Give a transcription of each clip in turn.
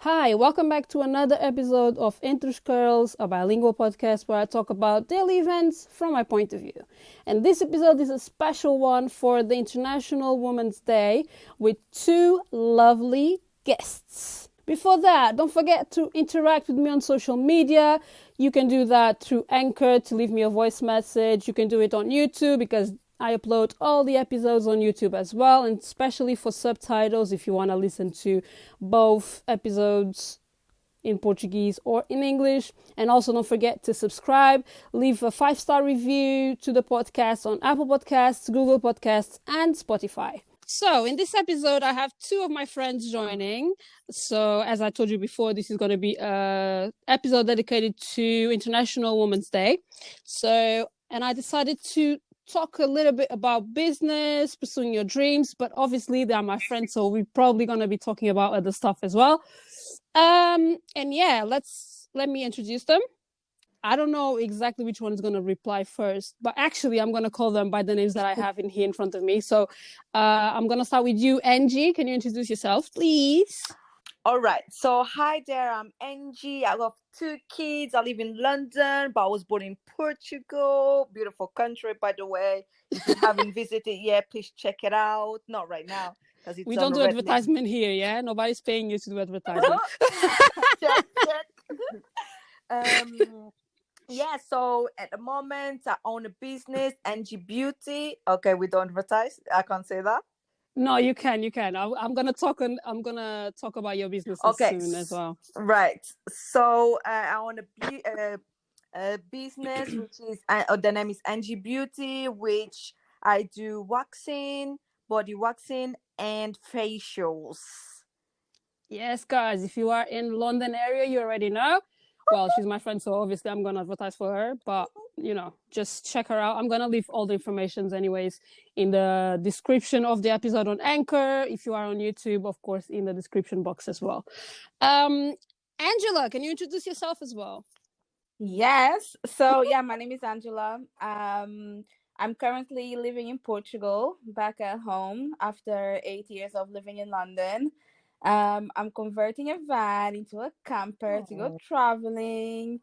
Hi, welcome back to another episode of ENTRE Os CURLS, a bilingual podcast where I talk about daily events from my point of view. And this episode is a special one for the International Women's Day with two lovely guests. Before that, don't forget to interact with me on social media. You can do that through Anchor to leave me a voice message. You can do it on YouTube because I upload all the episodes on YouTube as well, and especially for subtitles if you want to listen to both episodes in Portuguese or in English. And also don't forget to subscribe, leave a 5-star review to the podcast on Apple Podcasts, Google Podcasts, and Spotify. So in this episode, I have two of my friends joining. So as I told you before, this is going to be an episode dedicated to International Women's Day. And I decided to talk a little bit about business, pursuing your dreams, but obviously they are my friends, so we're probably going to be talking about other stuff as well. And yeah, let me introduce them. I don't know exactly which one is going to reply first, but actually I'm going to call them by the names that I have in here in front of me. So I'm going to start with you, Angyy. Can you introduce yourself, please? All right. So hi there. I'm Angyy. I have 2 kids. I live in London, but I was born in Portugal. Beautiful country, by the way. If you haven't visited yet, please check it out. Not right now, because it's we don't do advertisement here, yeah? Nobody's paying you to do advertisement. check. Yeah, so at the moment I own a business, Angyy Beauty. Okay, we don't advertise. I can't say that. No, you can. I'm gonna talk about your businesses soon as well. Right. So I own a business which is the name is Angyy Beauty, which I do waxing, body waxing, and facials. Yes, guys, if you are in London area, you already know. Well, she's my friend, so obviously I'm gonna advertise for her, but just check her out. I'm gonna leave all the information anyways in the description of the episode on Anchor. If you are on YouTube, of course, in the description box as well. Angela, can you introduce yourself as well? Yes. So yeah, my name is Angela. I'm currently living in Portugal, back at home after 8 years of living in London. I'm converting a van into a camper to go traveling.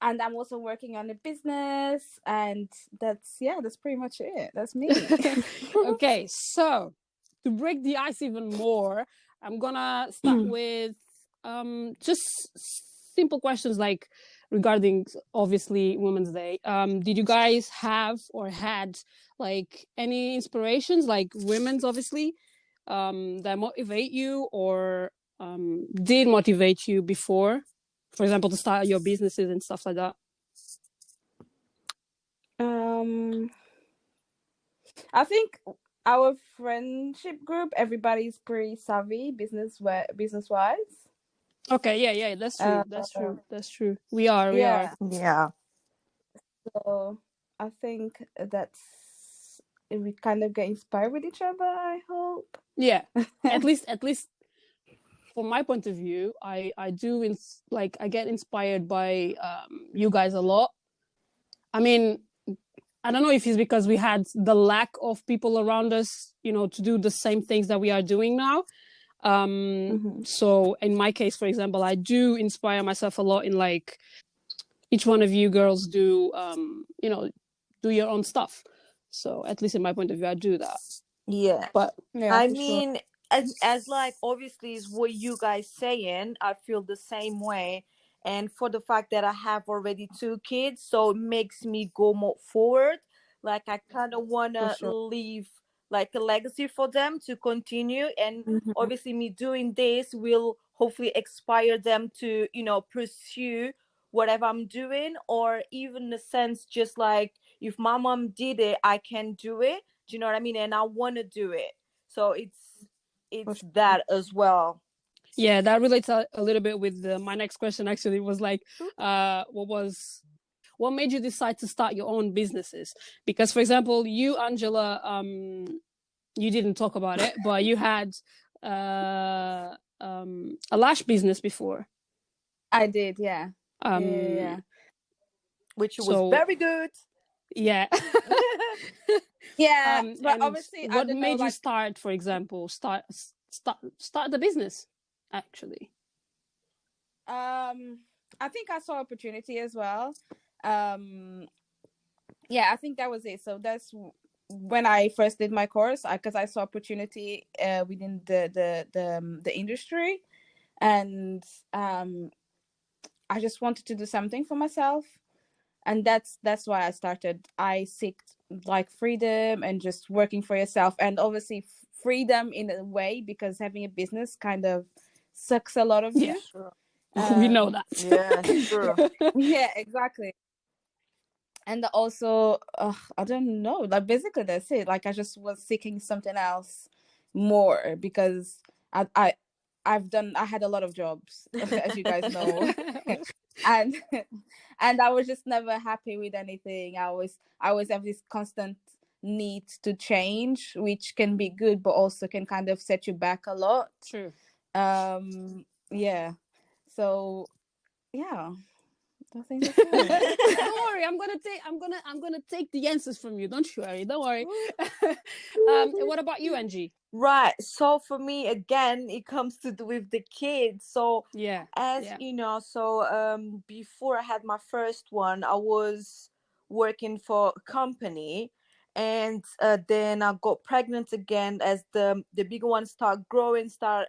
And I'm also working on a business, and that's pretty much it. That's me. Okay, so to break the ice even more, I'm gonna start with just simple questions like regarding obviously Women's Day. Did you guys have or had like any inspirations, like women's obviously, that motivate you or did motivate you before, for example, to start your businesses and stuff like that? I think our friendship group, everybody's pretty savvy business wise. Okay, yeah, that's true. We are. Yeah. So I think we kind of get inspired with each other, I hope. Yeah, at least from my point of view, I do I get inspired by you guys a lot. I mean, I don't know if it's because we had the lack of people around us, to do the same things that we are doing now. So in my case, for example, I do inspire myself a lot in like each one of you girls do, do your own stuff. So at least in my point of view, I do that. Yeah. But yeah, I mean, as like obviously is what you guys saying, I feel the same way. And for the fact that I have already 2 kids, so it makes me go more forward. Like I kind of want to leave like a legacy for them to continue. And obviously me doing this will hopefully inspire them to, pursue whatever I'm doing, or even in a sense, just like if my mom did it, I can do it. Do you know what I mean? And I want to do it. So it's that as well. Yeah, that relates a little bit with my next question. Actually, was like, what made you decide to start your own businesses? Because, for example, you, Angela, you didn't talk about it, but you had a lash business before. I did, yeah. Yeah. Which was very good. Yeah. Yeah, but obviously, what made you start, for example, start the business, actually? I think I saw opportunity as well. Yeah, I think that was it. So that's when I first did my course, because I saw opportunity within the industry, and I just wanted to do something for myself, and that's why I started. I seek like freedom and just working for yourself, and obviously freedom in a way, because having a business kind of sucks a lot of you. Sure. We know that. Yeah, sure. Yeah, exactly. And also, I don't know, like basically that's it. Like I just was seeking something else more, because I had a lot of jobs, as you guys know. and I was just never happy with anything. I always have this constant need to change, which can be good but also can kind of set you back a lot. True. Yeah, so yeah, I think that's it. Don't worry, I'm gonna take the answers from you. Don't you worry. Don't worry. What about you, Angyy? Right. So for me, again, it comes to do with the kids. So Yeah. as you know, so before I had my first one, I was working for a company, and then I got pregnant again as the bigger ones start growing, start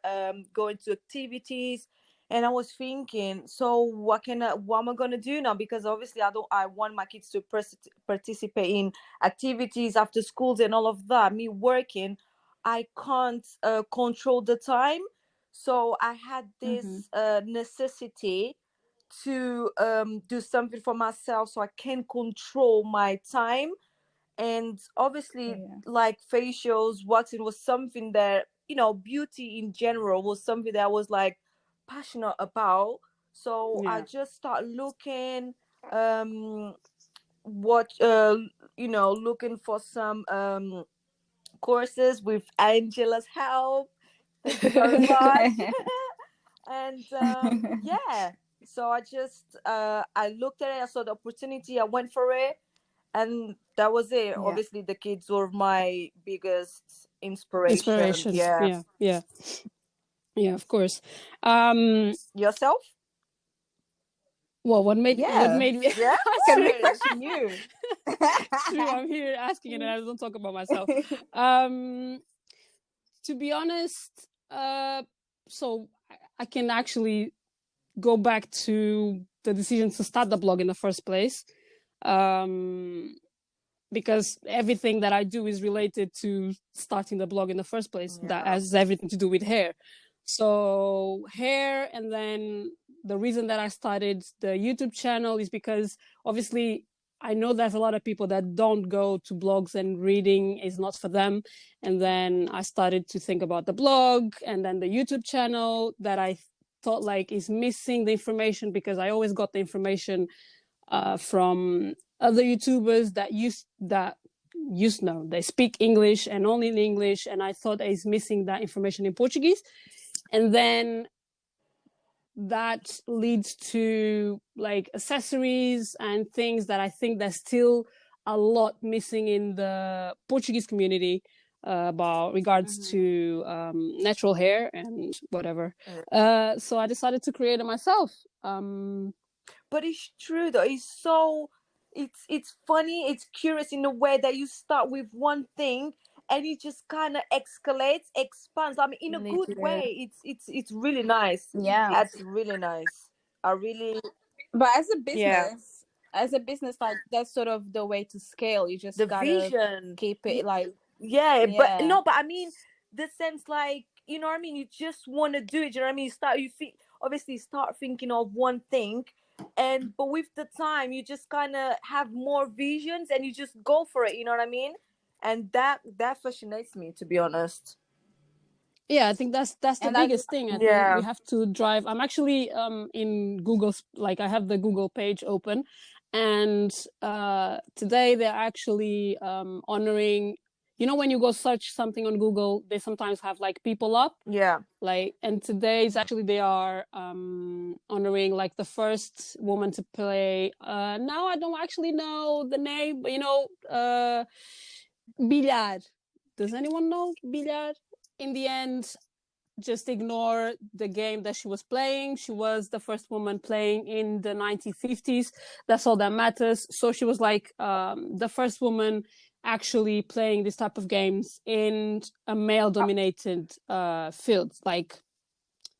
going to activities. And I was thinking, so what am I gonna do now? Because obviously I want my kids to participate in activities after schools and all of that. Me working, I can't control the time. So I had this necessity to do something for myself so I can control my time. And obviously, like facials, waxing was something that, beauty in general was something that I was like passionate about. So I just start looking, what, looking for some courses with Angela's help. Thank you very much. And yeah, so I just I looked at it, I saw the opportunity, I went for it, and that was it. Yeah. Obviously the kids were my biggest inspiration. Yeah. Yeah, of course. Yourself? Well, what made me Yeah. Can we question you? True, I'm here asking it and I don't talk about myself. To be honest, so I can actually go back to the decision to start the blog in the first place, because everything that I do is related to starting the blog in the first place. That has everything to do with hair. So hair, and then the reason that I started the YouTube channel is because obviously I know there's a lot of people that don't go to blogs and reading is not for them. And then I started to think about the blog and then the YouTube channel that I thought like is missing the information, because I always got the information from other YouTubers that they speak English and only in English, and I thought is missing that information in Portuguese. And then that leads to like accessories and things that I think there's still a lot missing in the Portuguese community about regards to natural hair and whatever. So I decided to create it myself. But it's true though. It's funny, it's curious in a way that you start with one thing and it just kind of escalates, expands. I mean, in a good way. It's really nice. Yeah, That's really nice. I really. but as a business, like that's sort of the way to scale. You just The gotta vision. keep it like But no, but I mean the sense, like, you know what I mean, you just want to do it, you know what I mean, obviously start thinking of one thing, but with the time you just kind of have more visions and you just go for it, you know what I mean, and that fascinates me, to be honest. Yeah, I think that's the biggest thing. I think we have to drive. I'm actually in Google, like I have the Google page open, and today they're actually honoring, when you go search something on Google, they sometimes have like people up. Yeah. Like, and today is actually they are honoring like the first woman to play. Now I don't actually know the name, but bilhar. Does anyone know bilhar? In the end, just ignore the game that she was playing. She was the first woman playing in the 1950s. That's all that matters. So she was like the first woman actually playing this type of games in a male-dominated field. Like,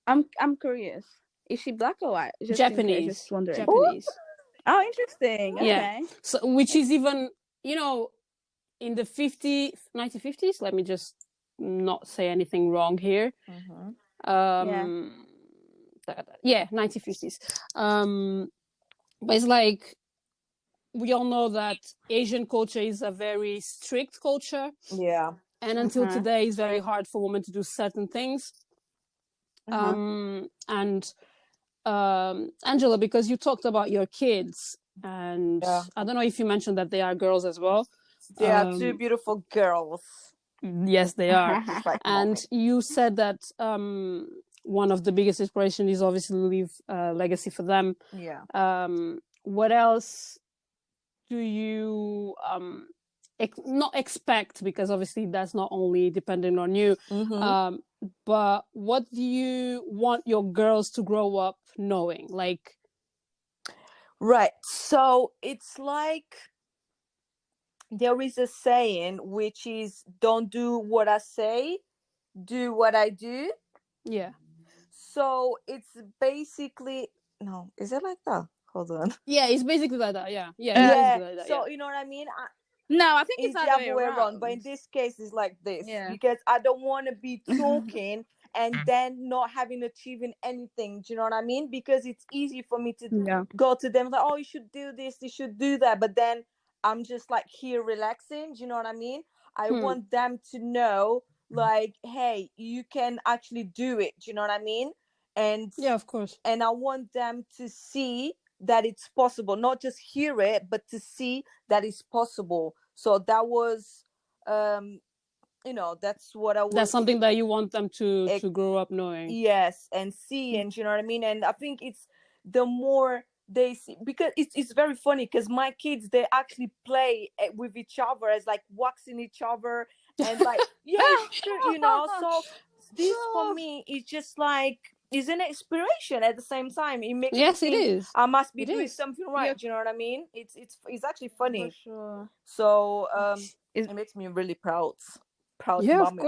I'm curious. Is she black or white? Just Japanese. In case, just wondering. Japanese. Oh, interesting. Okay. Yeah. So, which is even, you know, in the 1950s. Let me just not say anything wrong here. Yeah. 1950s. But it's like, we all know that Asian culture is a very strict culture. Yeah. And until today, it's very hard for women to do certain things. And Angela, because you talked about your kids, and I don't know if you mentioned that they are girls as well. They are two beautiful girls. Yes, they are. Like and you said that one of the biggest inspiration is obviously leave a legacy for them. Yeah. What else do you not expect, because obviously that's not only dependent on you, but what do you want your girls to grow up knowing? Like, right, so it's like there is a saying which is, don't do what I say, do what I do. Yeah. So it's basically, no, is it like that? Hold on. Yeah, it's basically like that. Yeah. Like that, so you know what I mean? No, I think it's the other way around. But in this case, it's like this. Yeah. Because I don't want to be talking and then not having achieving anything. Do you know what I mean? Because it's easy for me to go to them like, oh, you should do this, you should do that. But then I'm just like here relaxing. Do you know what I mean? I want them to know, like, hey, you can actually do it. Do you know what I mean? And yeah, of course. And I want them to see that it's possible, not just hear it, but to see that it's possible. So that was, that's what I was. That's something that you want them to grow up knowing. Yes, and see, and you know what I mean. And I think it's the more they see, because it's very funny, because my kids, they actually play with each other as like waxing each other and like So this for me is just like, is an inspiration at the same time. It makes me think, it is. I must be doing something right. Do you know what I mean? It's actually funny. For sure. So it makes me really proud. Yeah, mommy.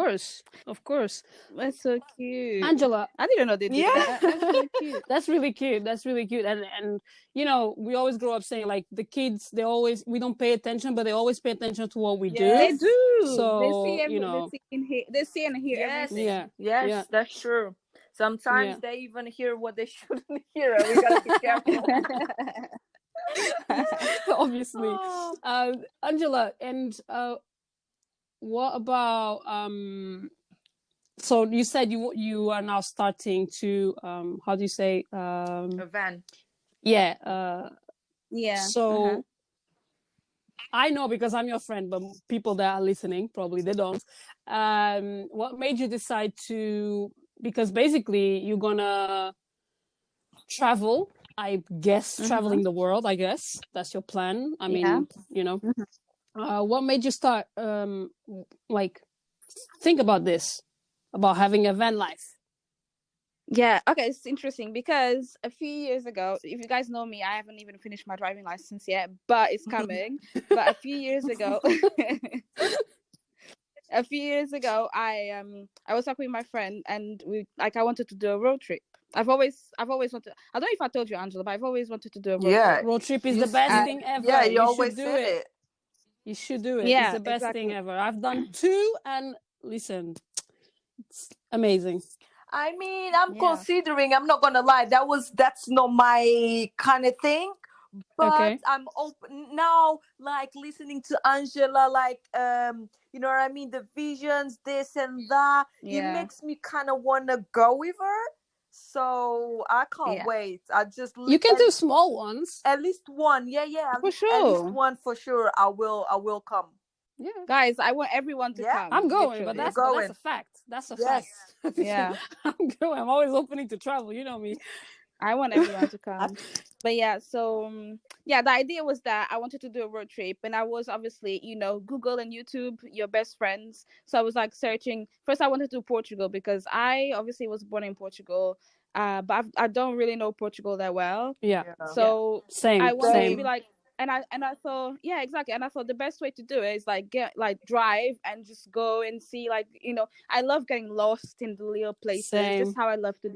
of course. That's so cute. Angela, I didn't know they did that. That's really cute. That's really cute. And we always grow up saying, like, the kids, we don't pay attention, but they always pay attention to what we do. They do. So they see and hear everything. Yes, that's true. Sometimes they even hear what they shouldn't hear. We gotta be careful. Obviously. Angela, and what about so you said you are now starting to how do you say a van. So I know, because I'm your friend, but people that are listening probably they don't. What made you decide to, because basically you're gonna travel, I guess, traveling the world, I guess that's your plan. I mean, what made you start like think about this, about having a van life? Yeah, okay, it's interesting because a few years ago, if you guys know me, I haven't even finished my driving license yet, but it's coming. But a few years ago I was talking with my friend, and I wanted to do a road trip. I've always wanted. I don't know if I told you, Angela, but I've always wanted to do a road trip. Road trip is the best thing ever. Yeah, you always do it. You should do it. Yeah, it's the best thing ever. I've done 2, and listen, it's amazing. I mean, I'm considering, I'm not gonna lie, that's not my kind of thing. But I'm open now, like listening to Angela, like you know what I mean, the visions, this and that. It makes me kind of want to go with her. So I can't wait. You can do small ones. At least one, for sure. At least one for sure. I will come. Yeah, guys, I want everyone to come. I'm going, but that's a fact. That's a fact. Yeah, I'm going. I'm always opening to travel. You know me. I want everyone to come. But yeah, so yeah, the idea was that I wanted to do a road trip, and I was obviously, Google and YouTube, your best friends. So I was like searching. First, I wanted to do Portugal because I obviously was born in Portugal, but I don't really know Portugal that well. Yeah. So Same. I wanted to Same. be like, and I thought, yeah, exactly. And I thought the best way to do it is like drive and just go and see, like, I love getting lost in the little places. Same. That's how I love to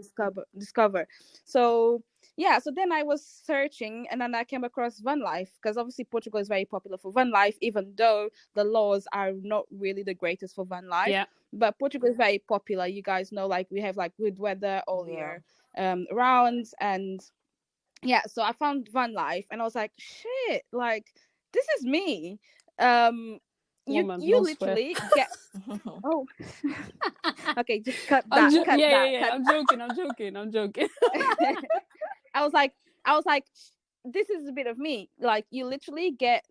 discover. So yeah, so then I was searching, and then I came across van life, because obviously Portugal is very popular for van life, even though the laws are not really the greatest for van life. Yeah. But Portugal is very popular. You guys know, like, we have like good weather all year round. And yeah, so I found van life, and I was like, shit, like, this is me. Woman, you don't swear. literally get oh okay, just cut that. I'm joking. I was like, this is a bit of me. Like, you literally get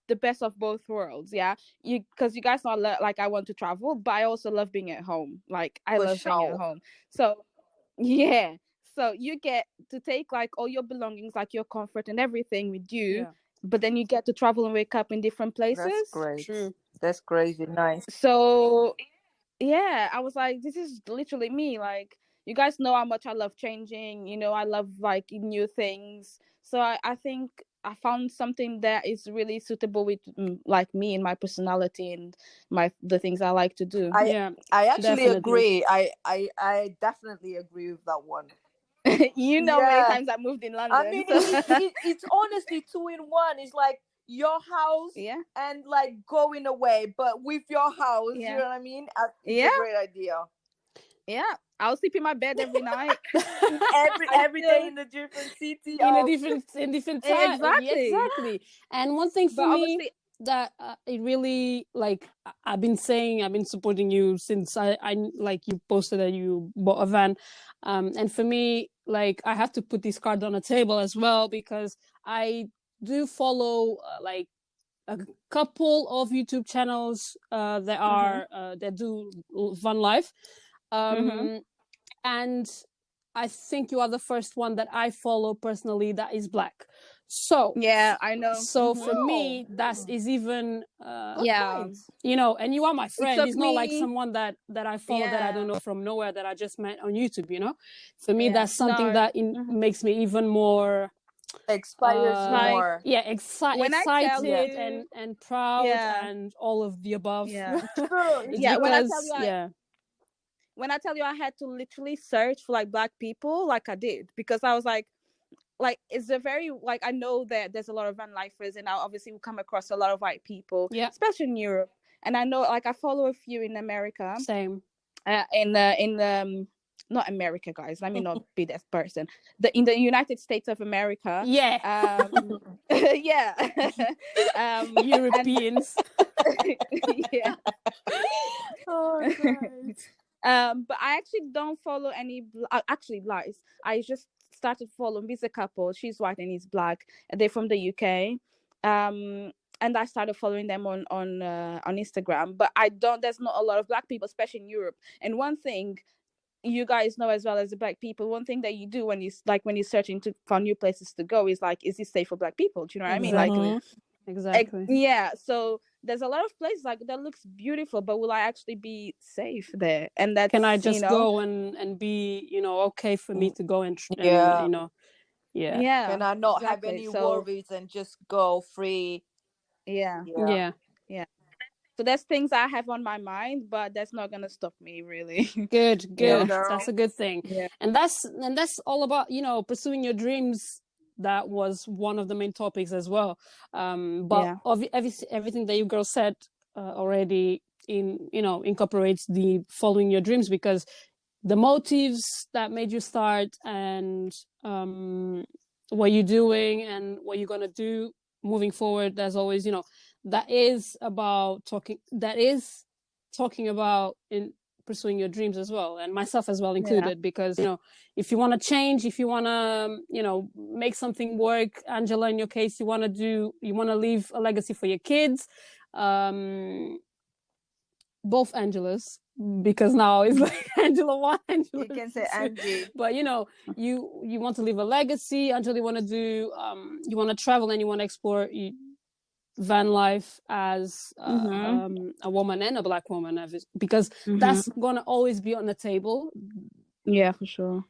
the best of both worlds. Yeah, because you guys know, like, I want to travel, but I also love being at home. Like, I love being at home. So yeah, so you get to take like all your belongings, like your comfort and everything with you, but then you get to travel and wake up in different places. That's great. True. That's crazy nice. So yeah, I was like, this is literally me. Like, you guys know how much I love changing, I love like new things. So I think I found something that is really suitable with like me and my personality and the things I like to do. I actually agree. I definitely agree with that one. Many times I moved in London. I mean, it's honestly 2-in-1. It's like your house and like going away, but with your house, you know what I mean? It's a great idea. Yeah, I'll sleep in my bed every night. every day in a different city, in different time. Exactly. And one thing for me that it really, like, I've been supporting you since I like, you posted that you bought a van, and for me, like, I have to put this card on the table as well, because I do follow like a couple of YouTube channels that are that do van life, and I think you are the first one that I follow personally that is black. So yeah, I know. So for me, that is even and you are my friend. It's not like someone that I follow that I don't know from nowhere, that I just met on YouTube. For me, that's something that makes me even more inspires more. Excited and proud and all of the above. When I tell you I had to literally search for like black people, like I did, because I was like, it's a very, like, I know that there's a lot of van lifers, and I obviously will come across a lot of white people, especially in Europe. And I know, like, I follow a few in America. Same. In not America, guys. Let me not be that person. In the United States of America. Yeah. Europeans. Yeah. Oh, God. But I actually don't follow any. Actually, lies. I just started following this couple. She's white and he's black, and they're from the UK. And I started following them on Instagram. But there's not a lot of black people, especially in Europe. And one thing you guys know as well as the black people, one thing that you do when you're searching for new places to go is like, is this safe for black people? Do you know what I mean? Like, exactly. Yeah. So there's a lot of places like that looks beautiful, but will I actually be safe there? And that's, can I just go and be, okay for me to go and Can I not have any worries and just go free? Yeah. So there's things I have on my mind, but that's not gonna stop me, really. Good. That's a good thing. And that's all about, pursuing your dreams. That was one of the main topics as well. But everything that you girls said already incorporates the following your dreams, because the motives that made you start, and what you're doing and what you're gonna do moving forward, there's always, that is talking about in pursuing your dreams as well, and myself as well included, because if you want to change, if you want to make something work, Angela, in your case, you want to leave a legacy for your kids, both Angelas, because now it's like Angela 1, Angela You can say 2. Angyy. But you want to leave a legacy. Angela, you want to do you want to travel and you want to explore van life as a woman and a Black woman, because that's gonna always be on the table. Yeah, for sure.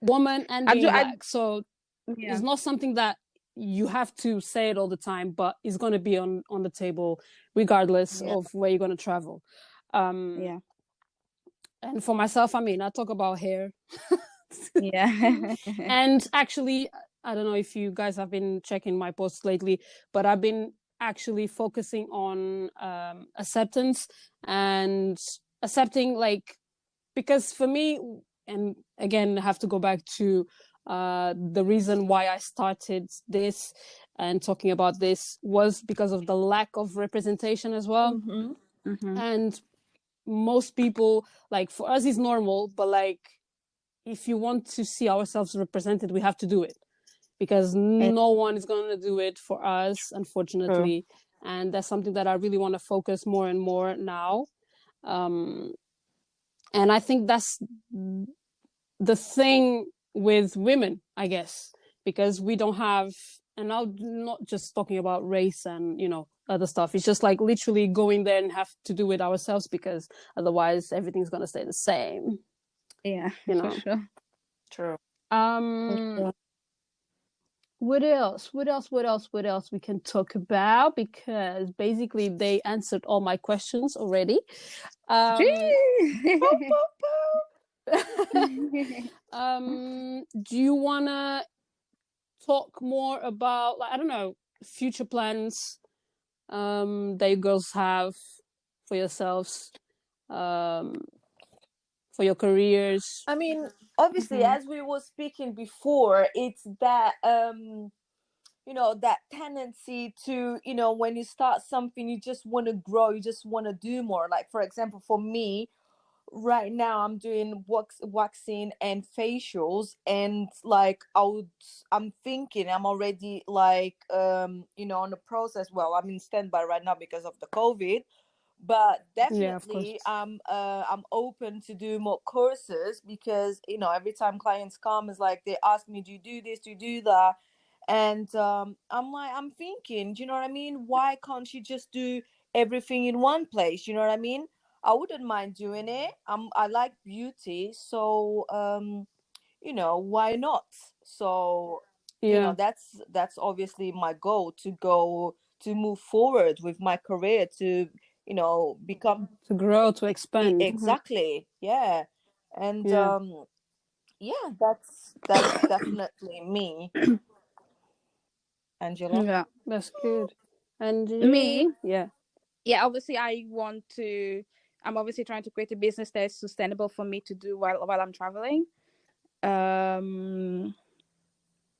Woman and being Black. So it's not something that you have to say it all the time, but it's going to be on the table regardless of where you're going to travel. And for myself, I mean, I talk about hair. And actually, I don't know if you guys have been checking my posts lately, but I've been actually focusing on acceptance and accepting, like, because for me, and again, I have to go back to the reason why I started this and talking about this was because of the lack of representation as well. And most people, like, for us is normal, but like, if you want to see ourselves represented, we have to do it, because no one is going to do it for us, unfortunately. And that's something that I really want to focus more and more now. And I think that's the thing with women, I guess, because we don't have, and I'm not just talking about race and, other stuff. It's just like literally going there and have to do it ourselves, because otherwise everything's going to stay the same. Yeah, for sure. True. What else we can talk about? Because basically they answered all my questions already. Do you wanna talk more about, like, I don't know, future plans that you girls have for yourselves, for your careers? I mean, obviously, as we were speaking before, it's that that tendency to, when you start something, you just want to grow, you just want to do more. Like, for example, for me right now, I'm doing waxing and facials, and like I'm thinking I'm already like on the process. Well, I'm in standby right now because of the COVID, but definitely I'm open to do more courses, because every time clients come, is like they ask me, do you do this, do you do that? And I'm thinking, do you know what I mean, why can't you just do everything in one place? You know what I mean? I wouldn't mind doing it. I like beauty, so why not? So that's obviously my goal, to move forward with my career, to become, to grow, to expand. Exactly. Yeah. And that's definitely me. Angela? Yeah, that's good. And me, yeah, obviously I'm obviously trying to create a business that is sustainable for me to do while I'm traveling.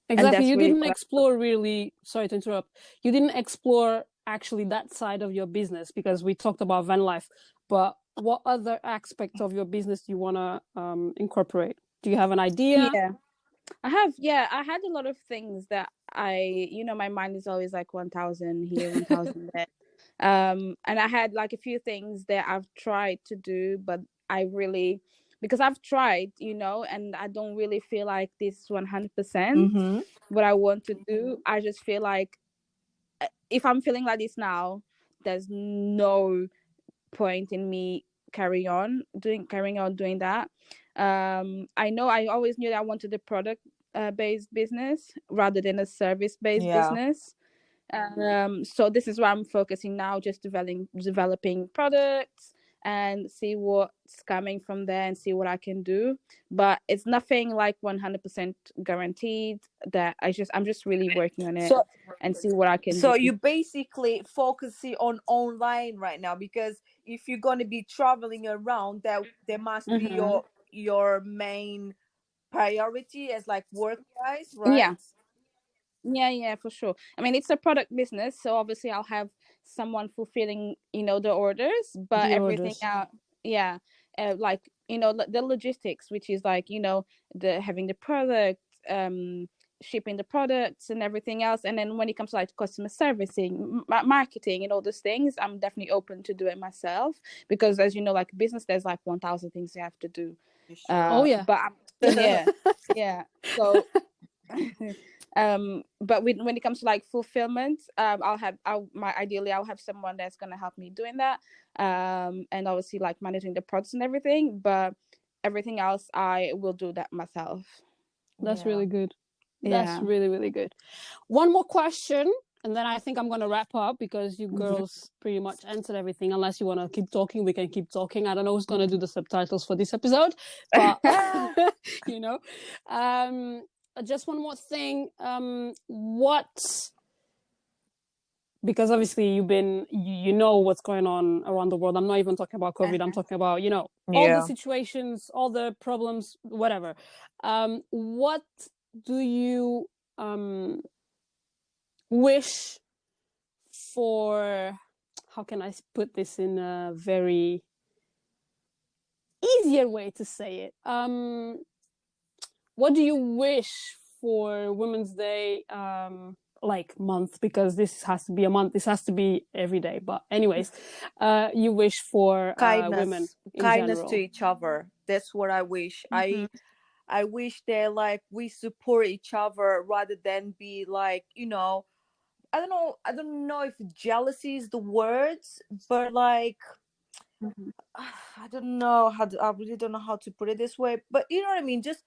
Exactly. You didn't explore really, sorry to interrupt, you didn't explore actually that side of your business, because we talked about van life, but what other aspects of your business do you want to incorporate? Do you have an idea? I had a lot of things that my mind is always like 1,000 here, 1,000 there. And I had like a few things that I've tried to do, but because I've tried, and I don't really feel like this is 100% what I want to do. I just feel like if I'm feeling like this now, there's no point in me carrying on doing that. I always knew that I wanted a product based business rather than a service based business. So this is where I'm focusing now, just developing products and see what's coming from there and see what I can do. But it's nothing like 100% guaranteed. That I'm just really working on it and see what I can do. So you basically focusing on online right now, because if you're going to be traveling around, there must be your main priority as like work wise, right? Yeah, for sure. I mean, it's a product business, so obviously I'll have someone fulfilling, the orders, but everything out, like, the logistics, which is like, the having the product, shipping the products and everything else. And then when it comes to like customer servicing, marketing and all those things, I'm definitely open to do it myself, because as you know, like business, there's like 1,000 things you have to do. Oh yeah. But yeah. So but when it comes to like fulfillment, I'll have someone that's gonna help me doing that, and obviously like managing the products and everything, but everything else I will do that myself. That's really good. Yeah. That's really, really good. One more question, and then I think I'm going to wrap up, because you girls pretty much answered everything. Unless you want to keep talking, we can keep talking. I don't know who's going to do the subtitles for this episode, but you know, just one more thing. Because obviously you know what's going on around the world. I'm not even talking about COVID. I'm talking about, all the situations, all the problems, whatever. What do you wish for? How can I put this in a very easier way to say it? What do you wish for Women's Day like month? Because this has to be a month. This has to be every day. But anyways, you wish for women in kindness general. to each other. That's what I wish. I wish that like we support each other rather than be like, I don't know if jealousy is the words, but like I don't know I really don't know how to put it this way, but you know what I mean, just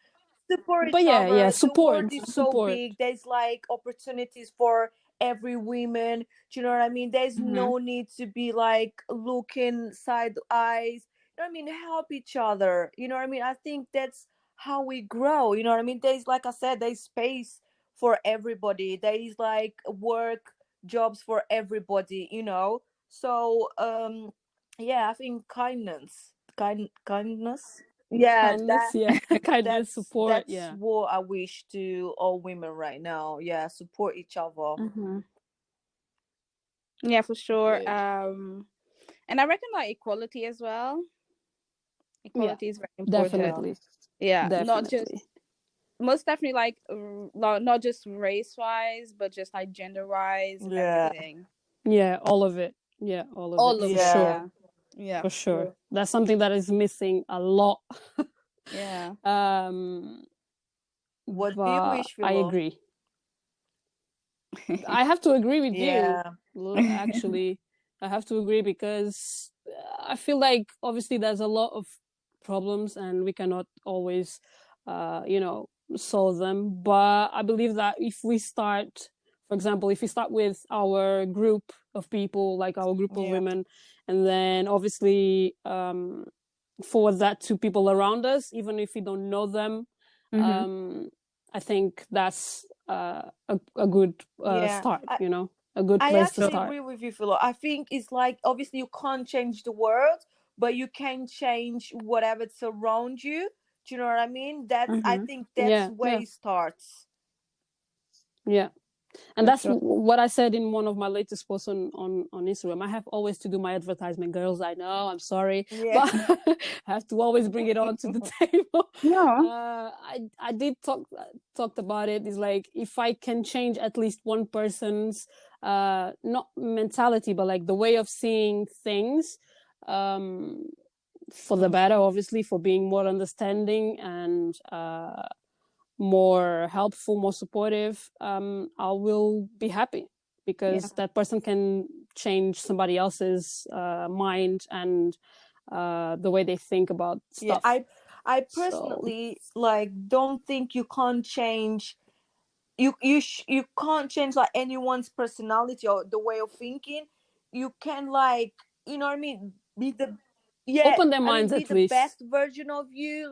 support each other. Support, the world is so big. There's like opportunities for every woman. Do you know what I mean? There's no need to be like looking side eyes. You know what I mean? Help each other. You know what I mean? I think that's how we grow. You know what I mean? There's, like I said, there's space for everybody. There is like work jobs for everybody, So yeah, I think kindness. Yeah, kindness, support. That's what I wish to all women right now. Yeah, support each other. Yeah, for sure. And I reckon like equality as well. Equality is very important. Definitely. Yeah, definitely. Most definitely like not just race wise, but just like gender wise and everything. Yeah, all of it. Yeah, all of it. For sure. Yeah, for sure. That's something that is missing a lot. Yeah. What do you wish, Filo? I agree. I have to agree with Yeah. you. Actually, I have to agree, because I feel like obviously there's a lot of problems and we cannot always, solve them. But I believe that if we start, for example, if we start with our group of people, like our group of women, and then obviously forward that to people around us, even if we don't know them, I think that's a good start, a good place to start. I actually agree with you, Philo. I think it's like, obviously you can't change the world, but you can change whatever's around you. Do you know what I mean? I think that's where it starts. Yeah. And that's what I said in one of my latest posts on Instagram. I have always to do my advertisement, girls. I know, I'm sorry, but I have to always bring it onto the table. I did talked about it. It's like, if I can change at least one person's not mentality, but like the way of seeing things, for the better, obviously, for being more understanding and more helpful, more supportive, I will be happy, because that person can change somebody else's mind and the way they think about stuff. I personally don't think you can't change. You can't change like anyone's personality or the way of thinking. You can you know what I mean, be the open their minds, be at the least best version of you.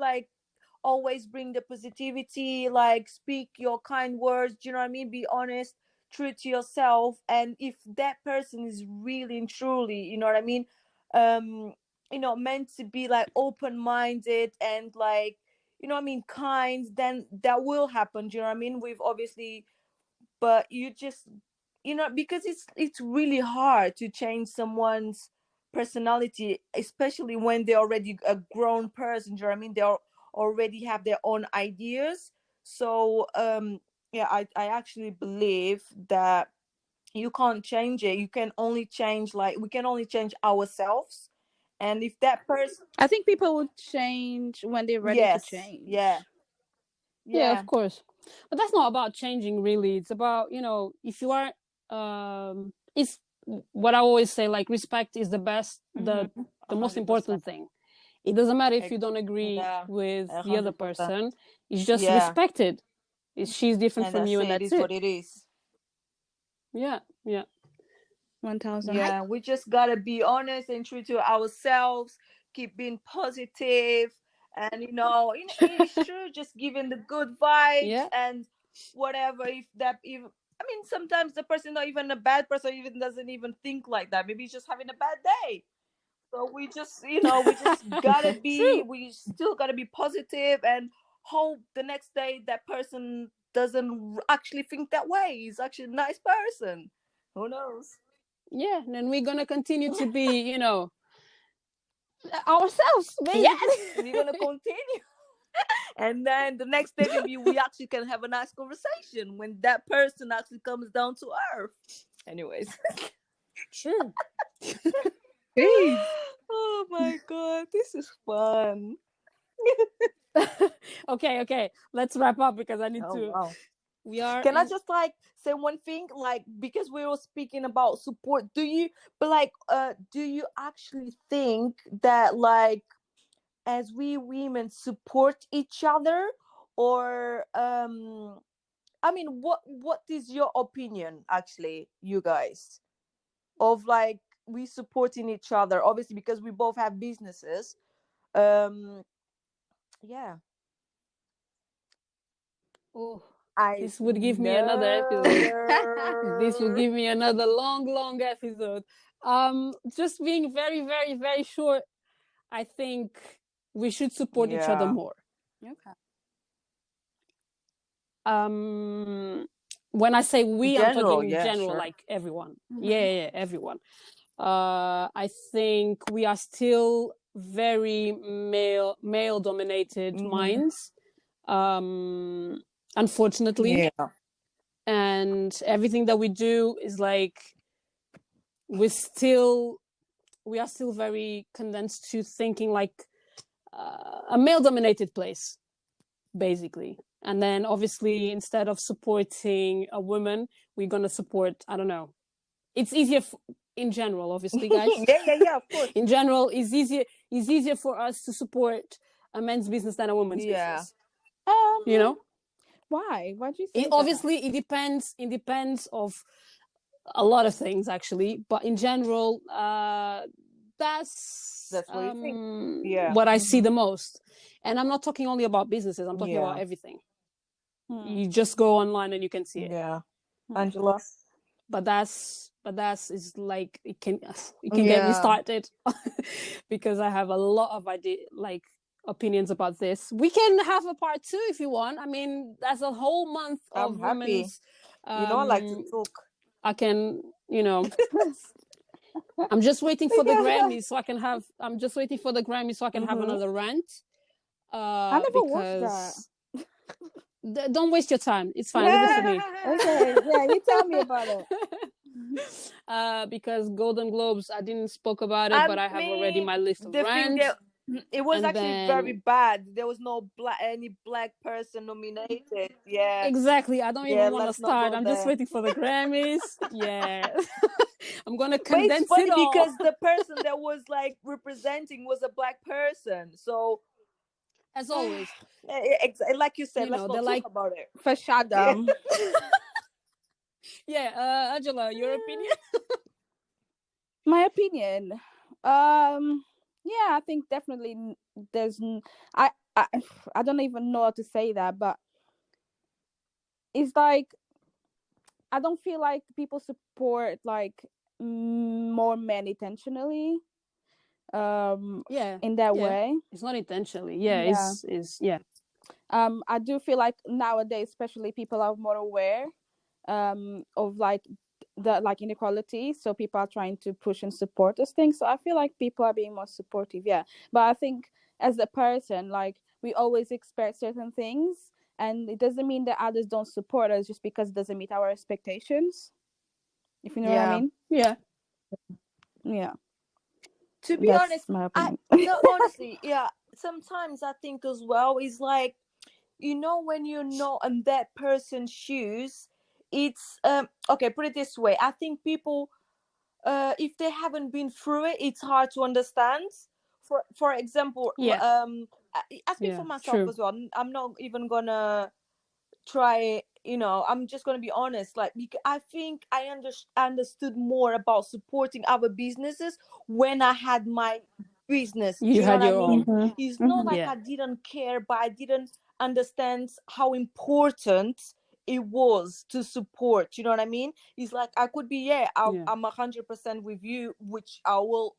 Always bring the positivity, speak your kind words, do you know what I mean? Be honest, true to yourself. And if that person is really and truly, you know what I mean, meant to be open-minded and you know what I mean, kind, then that will happen, do you know what I mean? We've obviously, but you just, because it's really hard to change someone's personality, especially when they're already a grown person, do you know what I mean? Already have their own ideas. So I actually believe that you can't change it. You can only change, like, we can only change ourselves. And if that person, I think people would change when they're ready to yes, change. yeah, Yeah, yeah, of course. But that's not about changing, really. It's about, if you are, it's what I always say, like, respect is the best, the most 100%. important thing. It doesn't matter if you don't agree Yeah, with the other 100%. person. It's just Yeah, respect it. She's different and from that's you, and it. that's Is it. what it is. Yeah, yeah. 1000. Yeah, we just gotta be honest and true to ourselves. Keep being positive, and it's true. Just giving the good vibes Yeah. and whatever. I mean, sometimes the person not even a bad person, even doesn't even think like that. Maybe he's just having a bad day. So we just, True. we still gotta be positive and hope the next day that person doesn't actually think that way. He's actually a nice person. Who knows? Yeah, and then we're gonna continue to be, ourselves, Yes, basically. we're gonna continue. And then the next day, maybe we actually can have a nice conversation when that person actually comes down to earth. Anyways. True. Oh my god, this is fun. Okay. Let's wrap up because I need Oh to. wow. We are. Can I just like say one thing? Like, because we were speaking about support, do you actually think that, like, as we women support each other, or I mean, what is your opinion, actually, you guys, of, like, we supporting each other, obviously because we both have businesses. Yeah, Oh, I this would give me another episode. This will give me another long episode. Just being very, very, very short, I think we should support each other Yeah. more. Okay. When I say we, I'm talking yeah, general, sure. like everyone. Yeah, everyone. I think we are still very male dominated minds. Unfortunately. Yeah. And everything that we do is like we are still very condensed to thinking like a male dominated place, basically. And then obviously instead of supporting a woman, we're gonna support, I don't know, it's easier in general, obviously, guys. yeah, of course. In general, it's easier for us to support a man's business than a woman's business. You know, why do you say obviously it depends of a lot of things, actually, but in general, that's what you think. Yeah. what I see the most. And I'm not talking only about businesses, I'm talking Yeah. about everything. You just go online and you can see it. Yeah. Angela? But that's is like it can get me started because I have a lot of opinions about this. We can have a part 2 if you want. I mean, that's a whole month of I'm happy. women's. I like to talk. I can, I'm just waiting for the Grammys so I can have. I'm just waiting for the Grammys so I can have another rant. I never watched that. Don't waste your time. It's fine. Leave it for me. Okay, yeah, you tell me about it. Because Golden Globes, I didn't spoke about it, but I have already my list of rants. It was actually very bad. There was no any black person nominated. Yeah, exactly. I don't even want to start. I'm just there. waiting for the Grammys. Yeah, I'm gonna But condense it's funny it all. because the person that was like representing was a black person. So, as always, like you said, let's not talk about it. For Shadam. Yeah, Angela, your opinion? My opinion. Yeah, I think definitely there's. I don't even know how to say that, but it's like I don't feel like people support like more men intentionally. In that way. It's not intentionally. It's I do feel like nowadays, especially, people are more aware of like the inequality, so people are trying to push and support those things. So I feel like people are being more supportive. But I think as a person, like, we always expect certain things, and it doesn't mean that others don't support us just because it doesn't meet our expectations. If you know what I mean? Yeah. Yeah. To be That's honest, my opinion. no, honestly, yeah. Sometimes I think as well is like, when you're not in that person's shoes, it's okay. Put it this way: I think people, if they haven't been through it, it's hard to understand. For example, Yeah. I speak for myself True. as well. I'm not even gonna try, I'm just gonna be honest. Like, I think I understood more about supporting other businesses when I had my business. Do You you know had what I your mean? own. It's not like Yeah. I didn't care, but I didn't understand how important it was to support. You know what I mean? It's like I could be, I'm 100% with you, which I'll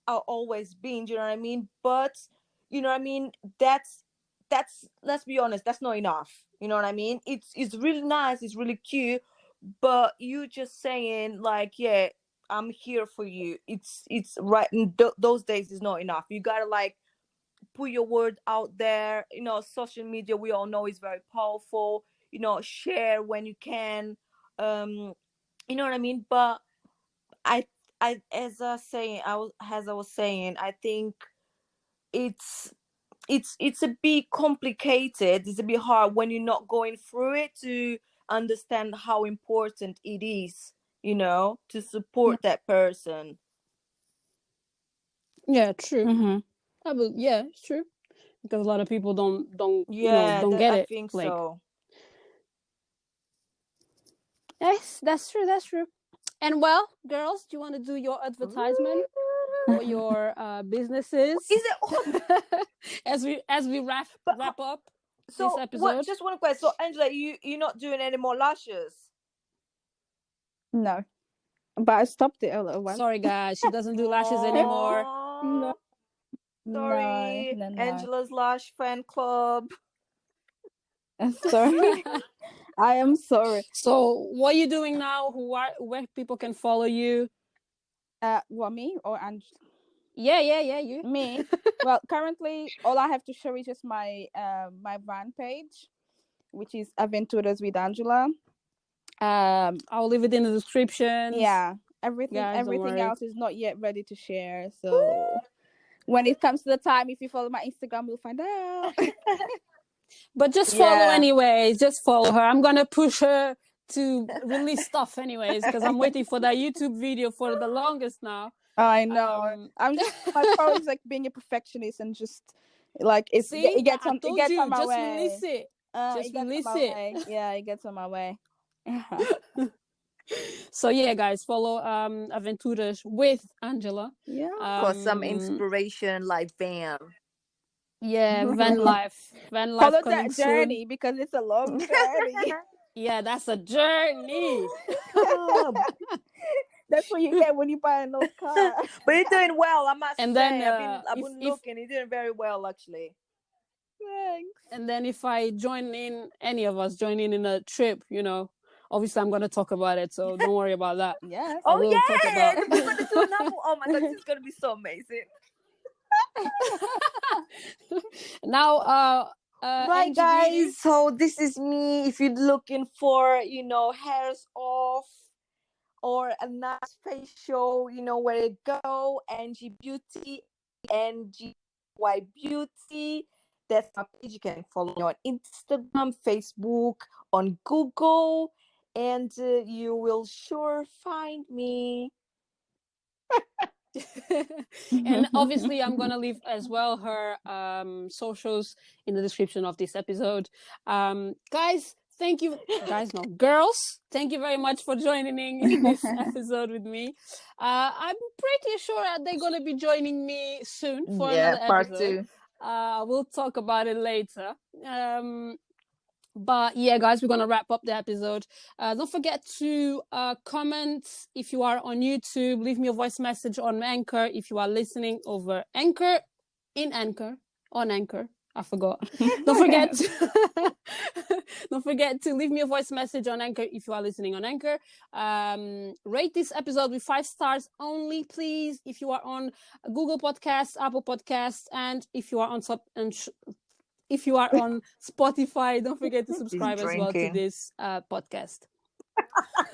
always be. Do you know what I mean? But you know what I mean? That's let's be honest, that's not enough. You know what I mean? It's really nice, it's really cute, but you just saying like, I'm here for you. It's right. Those days is not enough. You gotta like put your word out there. Social media, we all know, is very powerful. Share when you can. You know what I mean? But I as I was saying, I think it's it's a bit complicated. It's a bit hard when you're not going through it to understand how important it is, to support that person. Yeah, true. Mm-hmm. It's true. Because a lot of people don't Yeah, don't get I it. think Like, so. yes, that's true. And well, girls, do you want to do your advertisement for your businesses? Is it as we wrap up this so? episode? What? Just one question. So, Angela, you're not doing any more lashes? No, but I stopped it a little while. Sorry, guys, she doesn't do lashes anymore. No, Sorry, no. Angela's lash fan club. Sorry. I am sorry. So, what are you doing now? Where people can follow you? What, me or Angela? Yeah, you. Me. Well, currently, all I have to show is just my my van page, which is Aventuras with Angela. I'll leave it in the description. Yeah, everything else is not yet ready to share. So when it comes to the time, if you follow my Instagram, you'll find out. But just follow anyways. Just follow her. I'm gonna push her to release stuff anyways because I'm waiting for that YouTube video for the longest now. I know. I'm just my problem is like being a perfectionist and just like it gets on my way. Release it. Just release it. Yeah, it gets on my way. So yeah, guys, follow Aventuras with Angela. Yeah. For some inspiration, like van. Yeah, van life. Follow coming that journey soon. because it's a long journey. Yeah, that's a journey. That's what you get when you buy an old car. But you're doing well, I must And say. then, I've been looking. You're doing very well, actually. Thanks. And then if I any of us join in a trip, obviously I'm going to talk about it. So don't worry about that. Yes. Oh, yeah. We're going to do another. Oh, my God. This is going to be so amazing. Now, right, guys. So this is me. If you're looking for, hairs off or a nice facial, where to go. Angyy Beauty, Angyy Beauty. That's my page. You can follow me on Instagram, Facebook, on Google, and you will sure find me. And obviously I'm gonna leave as well her socials in the description of this episode. Guys, thank you. Girls, thank you very much for joining in this episode with me. I'm pretty sure that they're gonna be joining me soon for another part episode. 2. We'll talk about it later. But yeah, guys, we're going to wrap up the episode. Don't forget to comment if you are on YouTube. Leave me a voice message on Anchor if you are listening over Anchor, on Anchor. I forgot. Don't forget to leave me a voice message on Anchor if you are listening on Anchor. Rate this episode with 5 stars only, please, if you are on Google Podcasts, Apple Podcasts, and if you are on if you are on Spotify, don't forget to subscribe as well to drinking. this podcast.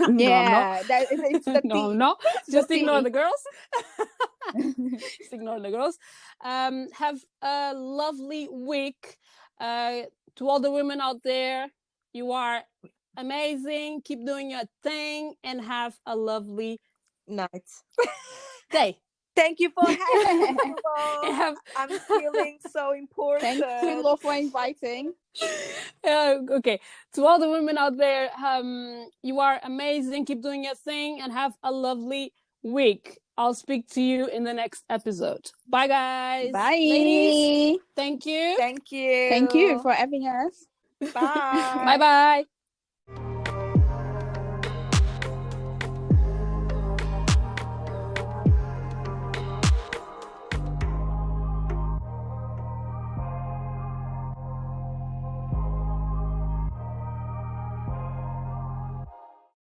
Yeah, that it's the No, tea. no. It's Just the ignore tea. the girls. Just ignore the girls. Have a lovely week. To all the women out there, you are amazing. Keep doing your thing and have a lovely Night. day. Thank you for having me. And have I'm feeling so important. Thanks, Filo, for inviting. okay, to all the women out there, you are amazing. Keep doing your thing and have a lovely week. I'll speak to you in the next episode. Bye, guys. Bye. Ladies, thank you. Thank you. Thank you for having us. Bye. Bye-bye.